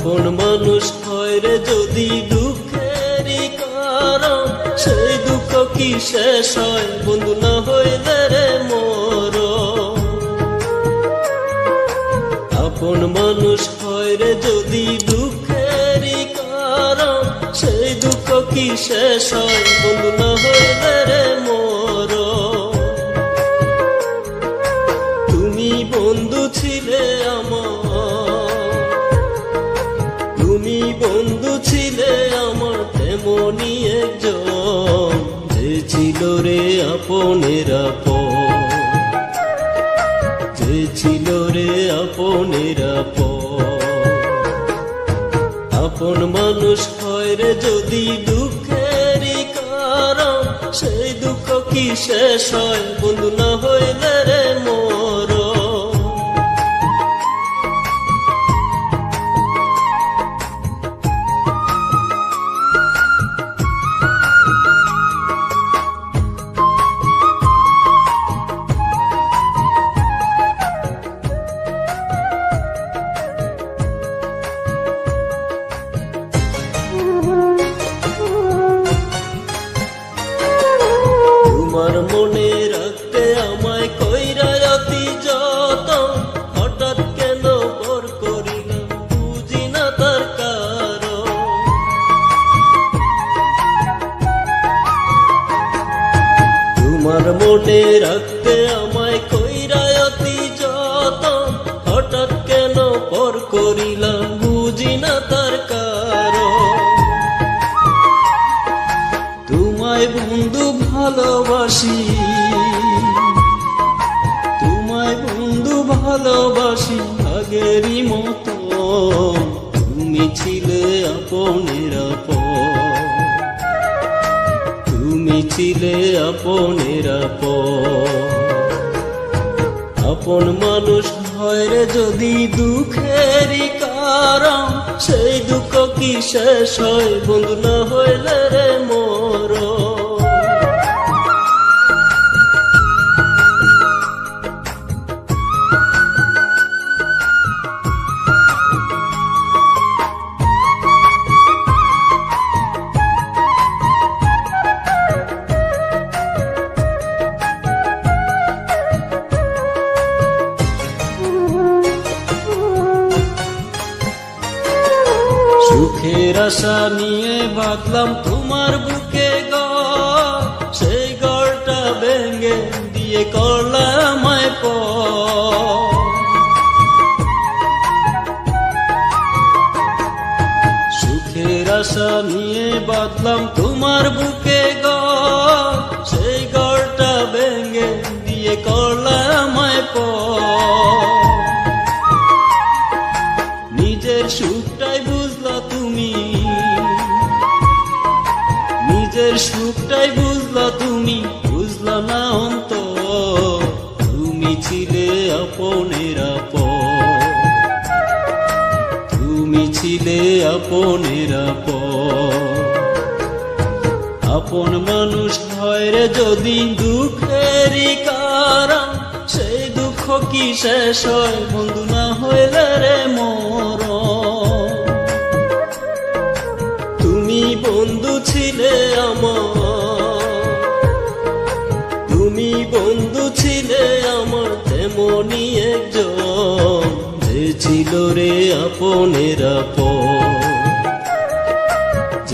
আপন মানুষ হয় রে যদি দুঃখেরই কারণ, সেই দুঃখ কি শেষ হয় বন্ধু না হইলে রে মোর। আপন মানুষ হয় রে যদি দুঃখেরই কারণ, সেই দুঃখ কি শেষ হয় বন্ধু না হইলে রে মোর। তুমি বন্ধু ছিলে আমার, তুমি বন্ধু ছিলে আমার তেমনি একজন, যে ছিল রে আপনের আপন, যে ছিল রে আপনের আপন। আপন মানুষ হয় রে যদি দুঃখেরই কারণ, সেই দুঃখ কি শেষ হয় বন্ধু না হইলে রে মোর। তোমার মনে রাখতে আমায় কইরা অতি যতন, হঠাৎ কেন পর করিলাম বুঝি না তার কারণ। তোমার মনে রাখতে আমায় কইরা অতি যতন, হঠাৎ কেন পর করিলাম বুঝি না তার কারণ। তোমায় বন্ধু ভালোবাসি, তোমায় বন্ধু ভালোবাসি আগেরই মতো, তুমি ছিলে আপনের আপন, তুমি ছিলে আপনের আপন। আপন মানুষ হয় রে যদি দুঃখেরই কারণ, সেই দুঃখ কি শেষ হয় বন্ধু না হইলে রে মোর। সুখের আশা নিয়ে বাঁধলাম তোমার বুকে ঘর, সেই ঘরটা ভেঙে দিয়ে করলাম আমায় পর। সুখের আশা নিয়ে বাঁধলাম তোমার বুকে ঘর, সেই ঘরটা ভেঙে দিয়ে করলাম আমায় পর। নিজের সুখটাই বুঝলা তুমি, নিজের সুখটাই বুঝলা তুমি, বুঝলা না অন্তর। তুমি ছিলে আপনের আপন, তুমি ছিলে আপনের আপন। আপন মানুষ হয় রে যদি দুঃখেরই কারণ, সেই দুঃখ কি শেষ হয় বন্ধু না হইলে রে মোর। তুমি বন্ধু ছিলে আমার, তুমি বন্ধু ছিলে আমার তেমনি একজন, যে ছিল রে আপনের আপন।